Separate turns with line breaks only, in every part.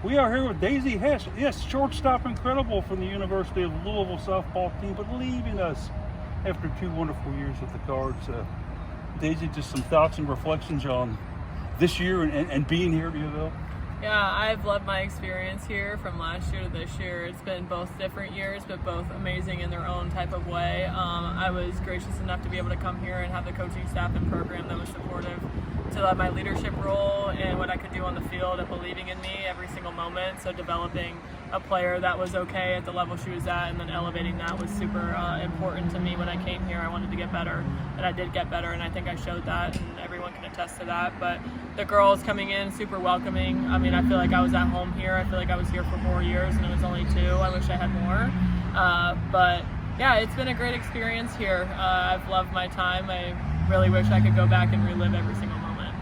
We are here with Daisy Hess. Yes, shortstop incredible from the University of Louisville softball team, but leaving us after 2 wonderful years with the Cards. Daisy, just some thoughts and reflections on this year and being here at Louisville.
Yeah, I've loved my experience here from last year to this year. It's been both different years, but both amazing in their own type of way. I was gracious enough to be able to come here and have the coaching staff and program that was supportive to let my leadership role and what I could do on the field and believing in me every single moment. So developing a player that was okay at the level she was at and then elevating that was super important to me when I came here. I wanted to get better, and I did get better, and I think I showed that, and everyone can attest to that. But the girls coming in, super welcoming. I mean, I feel like I was at home here. I feel like I was here for 4 years, and it was only 2. I wish I had more. But yeah, it's been a great experience here. I've loved my time. I really wish I could go back and relive every single moment.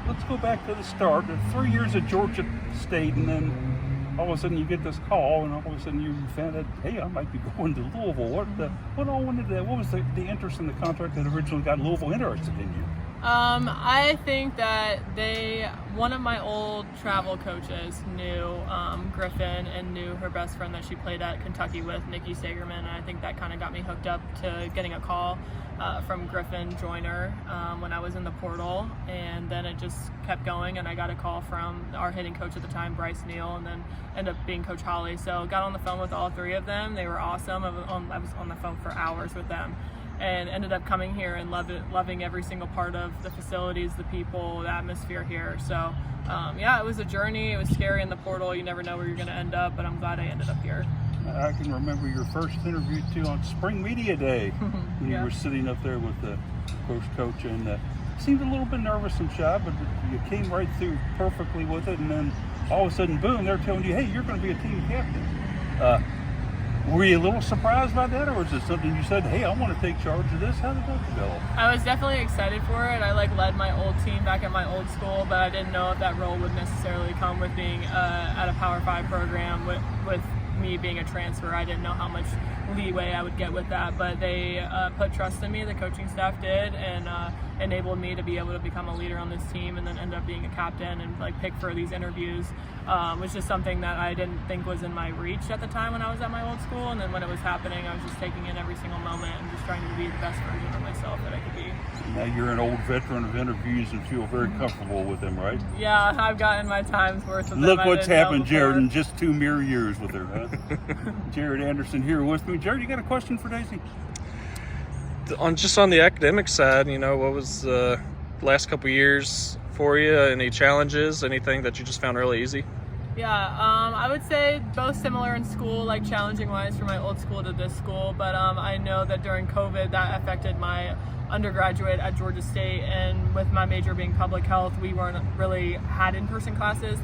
Let's go back to the start. 3 years at Georgia State, and then all of a sudden you get this call, and all of a sudden you found out, hey, I might be going to Louisville. What was the interest in the contract that originally got Louisville interested in you?
I think that one of my old travel coaches knew Griffin and knew her best friend that she played at Kentucky with, Nikki Sagerman, and I think that kind of got me hooked up to getting a call from Griffin Joyner when I was in the portal, and then it just kept going, and I got a call from our hitting coach at the time, Bryce Neal, and then ended up being Coach Holly. So got on the phone with all 3 of them. They were awesome. I was on the phone for hours with them, and ended up coming here and loving every single part of the facilities, the people, the atmosphere here. So yeah, it was a journey. It was scary in the portal. You never know where you're going to end up, but I'm glad I ended up here.
I can remember your first interview too on Spring Media Day when
Yeah.
you were sitting up there with the coach, and seemed a little bit nervous and shy, but you came right through perfectly with it, and then all of a sudden, boom, they're telling you, hey, you're going to be a team captain. Were you a little surprised by that, or was it something you said, hey, I want to take charge of this? How did that develop?
I was definitely excited for it. I led my old team back at my old school, but I didn't know if that role would necessarily come with being at a Power 5 program with me being a transfer. I didn't know how much leeway I would get with that, but they put trust in me, the coaching staff did, and enabled me to be able to become a leader on this team, and then end up being a captain and pick for these interviews, which is something that I didn't think was in my reach at the time when I was at my old school. And then when it was happening, I was just taking in every single moment and just trying to be the best version of myself that I could be.
Now you're an old veteran of interviews and feel very comfortable with them, right?
Yeah, I've gotten my time's worth with them.
Look what's happened, Jared, in just 2 mere years with her, huh? Jared Anderson here with me. Jared, you got a question for Daisy?
On the academic side, what was the last couple of years for you? Any challenges? Anything that you just found really easy?
Yeah, I would say both similar in school, challenging wise from my old school to this school, but I know that during COVID that affected my undergraduate at Georgia State, and with my major being public health, we weren't really had in-person classes.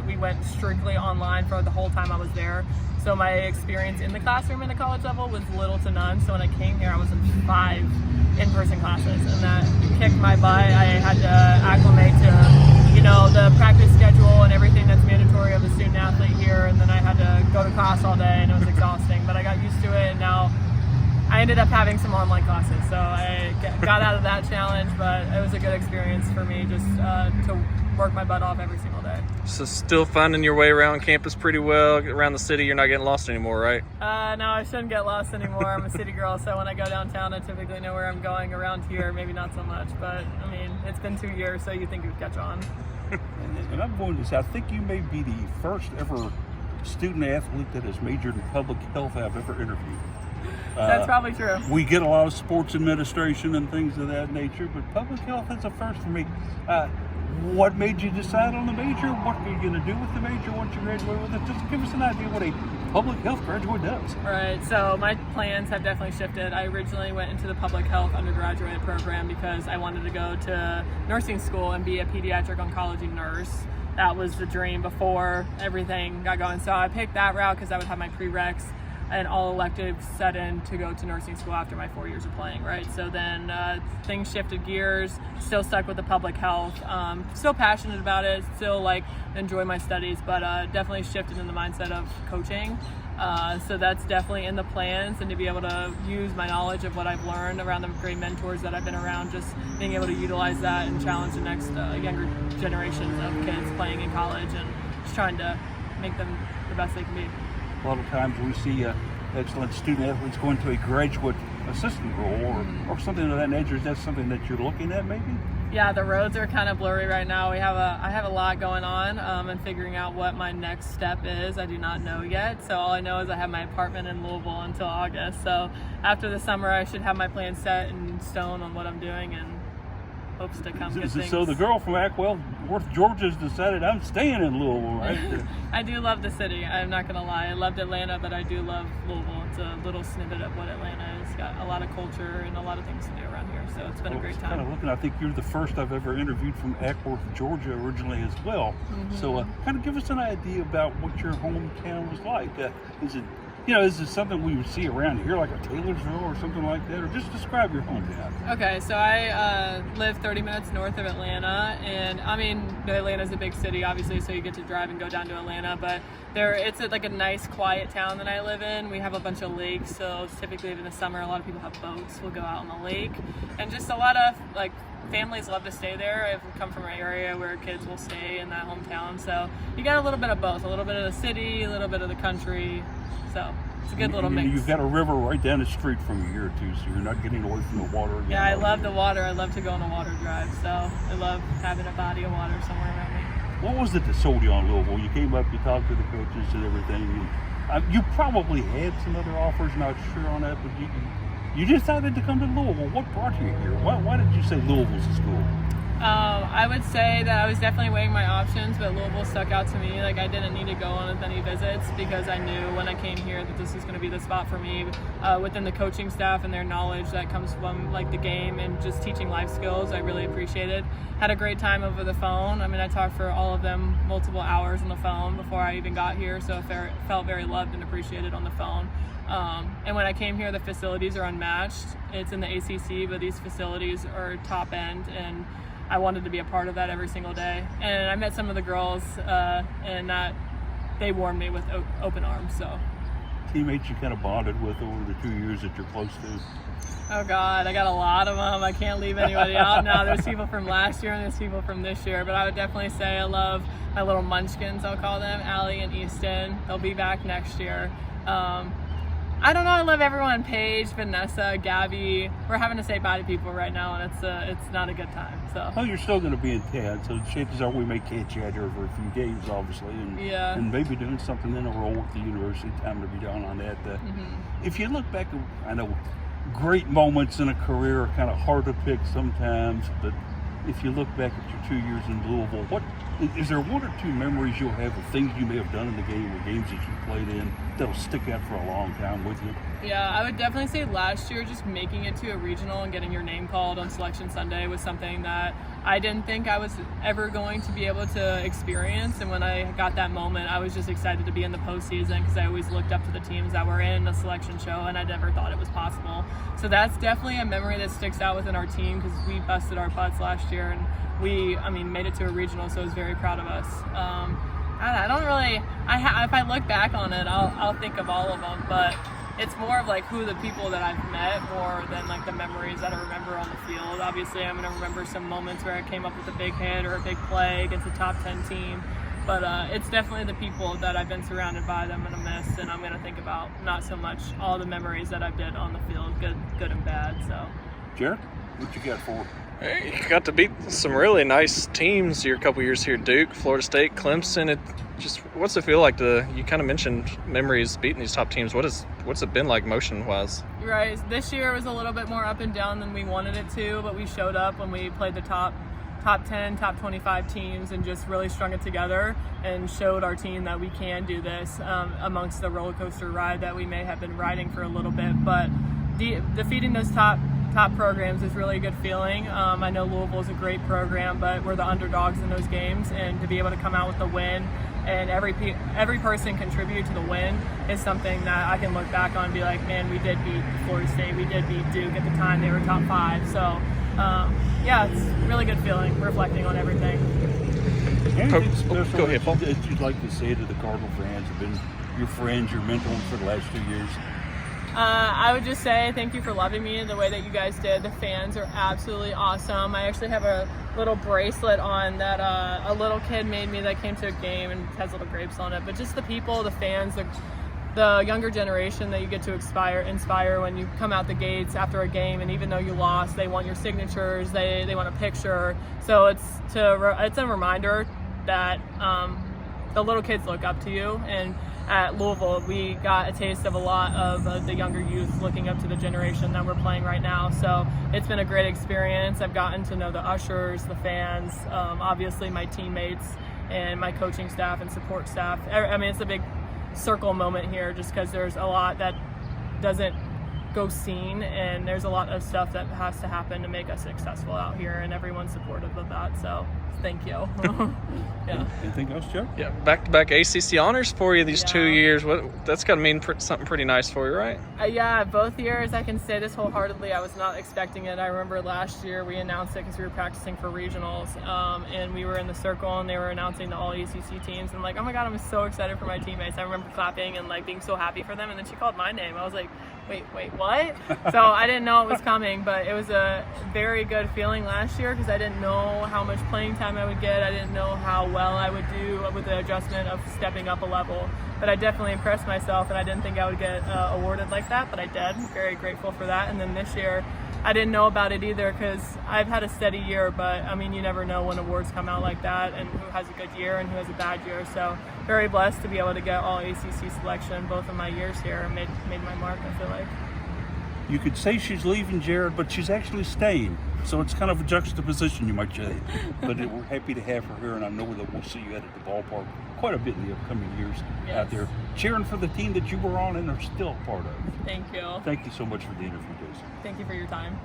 We went strictly online for the whole time I was there. So my experience in the classroom in the college level was little to none. So when I came here, I was in 5 in-person classes, and that kicked my butt. I had to acclimate to the practice schedule and everything that's mandatory of a student athlete here, and then I had to go to class all day, and it was exhausting, but I got used to it, and now I ended up having some online classes, so I got out of that challenge, but it was a good experience for me just to work my butt off every single day.
So still finding your way around campus pretty well, around the city. You're not getting lost anymore, right?
No, I shouldn't get lost anymore. I'm a city girl, so when I go downtown, I typically know where I'm going. Around here, maybe not so much, but I mean, it's been 2 years, so you think you'd catch on.
And I'm going to say, I think you may be the first ever student athlete that has majored in public health I've ever interviewed.
That's probably true.
We get a lot of sports administration and things of that nature, but public health is a first for me. What made you decide on the major? What are you going to do with the major once you graduate with it? Just give us an idea what a public health graduate does.
Right, so my plans have definitely shifted. I originally went into the public health undergraduate program because I wanted to go to nursing school and be a pediatric oncology nurse. That was the dream before everything got going. So I picked that route because I would have my prereqs and all electives set in to go to nursing school after my 4 years of playing, right? So then things shifted gears, still stuck with the public health, still passionate about it, still enjoy my studies, but definitely shifted in the mindset of coaching. So that's definitely in the plans, and to be able to use my knowledge of what I've learned around the great mentors that I've been around, just being able to utilize that and challenge the next younger generations of kids playing in college, and just trying to make them the best they can be.
A lot of times we see excellent student athletes going to a graduate assistant role or something of that nature. Is that something that you're looking at maybe?
Yeah, the roads are kind of blurry right now. I have a lot going on and figuring out what my next step is. I do not know yet. So all I know is I have my apartment in Louisville until August. So after the summer, I should have my plan set in stone on what I'm doing and hopes to come good things.
So the girl from Ackwell, North Georgia's decided I'm staying in Louisville, right?
I do love the city. I'm not going to lie. I loved Atlanta, but I do love Louisville. It's a little snippet of what Atlanta is. It's got a lot of culture and a lot of things to do around here. So it's been a great time.
Kind of looking, I think you're the first I've ever interviewed from Ackworth, Georgia, originally as well. So kind of give us an idea about what your hometown was like. Is it something we would see around here, like a Taylorsville or something like that, or just describe your hometown?
Okay, so I live 30 minutes north of Atlanta, and I mean, Atlanta's a big city, obviously, so you get to drive and go down to Atlanta, but it's like a nice, quiet town that I live in. We have a bunch of lakes, so typically in the summer, a lot of people have boats. We'll go out on the lake, and just a lot of, like, families love to stay there. I've come from an area where kids will stay in that hometown, so you got a little bit of both, a little bit of the city, a little bit of the country. So it's a good little mix.
You've got a river right down the street from you here too, so you're not getting away from the water again.
Yeah, I love the water. I love to go on a water drive, so I love having a body of water somewhere around me.
What was it that sold you on Louisville? You came up, you talked to the coaches and everything. You probably had some other offers, not sure on that, but you decided to come to Louisville. What brought you here? Why did you say Louisville's the school?
I would say that I was definitely weighing my options, but Louisville stuck out to me. Like, I didn't need to go on as many visits because I knew when I came here that this was going to be the spot for me. Within the coaching staff and their knowledge that comes from like the game and just teaching life skills, I really appreciated. Had a great time over the phone. I mean, I talked for all of them multiple hours on the phone before I even got here, so I felt very loved and appreciated on the phone. And when I came here, the facilities are unmatched. It's in the ACC, but these facilities are top end, and I wanted to be a part of that every single day. And I met some of the girls, and that they warmed me with open arms. So
teammates you kind of bonded with over the 2 years that you're close to?
Oh God, I got a lot of them. I can't leave anybody out now. There's people from last year and there's people from this year, but I would definitely say I love my little munchkins, I'll call them, Allie and Easton. They'll be back next year. I don't know. I love everyone. Paige, Vanessa, Gabby. We're having to say bye to people right now, and it's not a good time. So.
Well, you're still going to be in town, so chances are we may catch you out here for a few games, obviously, and maybe doing something in a role with the university. Time to be down on that. If you look back, I know great moments in a career are kind of hard to pick sometimes, but if you look back at your 2 years in Louisville, what is there one or two memories you'll have of things you may have done in the game or games that you played in that'll stick out for a long time with you?
Yeah, I would definitely say last year just making it to a regional and getting your name called on Selection Sunday was something that I didn't think I was ever going to be able to experience. And when I got that moment, I was just excited to be in the postseason because I always looked up to the teams that were in the selection show, and I never thought it was possible. So that's definitely a memory that sticks out within our team because we busted our butts last year, and we made it to a regional, so I was very proud of us. I don't really. If I look back on it, I'll think of all of them, but it's more of like who the people that I've met more than like the memories that I remember on the field. Obviously, I'm going to remember some moments where I came up with a big hit or a big play against a top 10 team, but it's definitely the people that I've been surrounded by that I'm going to miss, and I'm going to think about not so much all the memories that I did on the field, good and bad. So,
Jared, what you got for?
Hey, you got to beat some really nice teams your couple years here, Duke, Florida State, Clemson. What's it feel like you kind of mentioned memories beating these top teams. What's it been like motion-wise?
Right. This year was a little bit more up and down than we wanted it to, but we showed up when we played the top 10, top 25 teams and just really strung it together and showed our team that we can do this amongst the roller coaster ride that we may have been riding for a little bit. But defeating those top programs is really a good feeling. I know Louisville is a great program, but we're the underdogs in those games, and to be able to come out with the win and every person contribute to the win is something that I can look back on and be like, man, we did beat Florida State, we did beat Duke at the time. They were top 5. So yeah, it's a really good feeling reflecting on everything.
Anything special
go ahead, Paul.
that you'd like to say to the Cardinal fans who've been your friends, your mentors for the last 2 years?
I would just say thank you for loving me the way that you guys did. The fans are absolutely awesome. I actually have a little bracelet on that a little kid made me that came to a game and has little grapes on it. But just the people, the fans, the younger generation that you get to inspire when you come out the gates after a game, and even though you lost, they want your signatures, they want a picture. So it's a reminder that the little kids look up to you. And at Louisville, we got a taste of a lot of the younger youth looking up to the generation that we're playing right now. So it's been a great experience. I've gotten to know the ushers, the fans, obviously my teammates and my coaching staff and support staff. I mean, it's a big circle moment here just because there's a lot that doesn't go seen, and there's a lot of stuff that has to happen to make us successful out here, and everyone's supportive of that. So thank you. Yeah.
Anything else, Joe?
Yeah, back-to-back ACC honors for you these 2 years. That's got to mean something pretty nice for you, right?
Yeah, both years. I can say this wholeheartedly. I was not expecting it. I remember last year we announced it because we were practicing for regionals, and we were in the circle, and they were announcing the all ACC teams. And like, oh my God, I'm so excited for my teammates. I remember clapping and like being so happy for them. And then she called my name. I was like, wait, what? So I didn't know it was coming, but it was a very good feeling last year because I didn't know how much playing time I would get. I didn't know how well I would do with the adjustment of stepping up a level, but I definitely impressed myself, and I didn't think I would get awarded like that, but I did. Very grateful for that. And then this year, I didn't know about it either because I've had a steady year, but I mean, you never know when awards come out like that and who has a good year and who has a bad year. So very blessed to be able to get all ACC selection both of my years here and made my mark, I feel like.
You could say she's leaving, Jared, but she's actually staying. So it's kind of a juxtaposition, you might say. But we're happy to have her here, and I know that we'll see you at the ballpark quite a bit in the upcoming years out there, cheering for the team that you were on and are still part of.
Thank you.
Thank you so much for the interview, Jason.
Thank you for your time.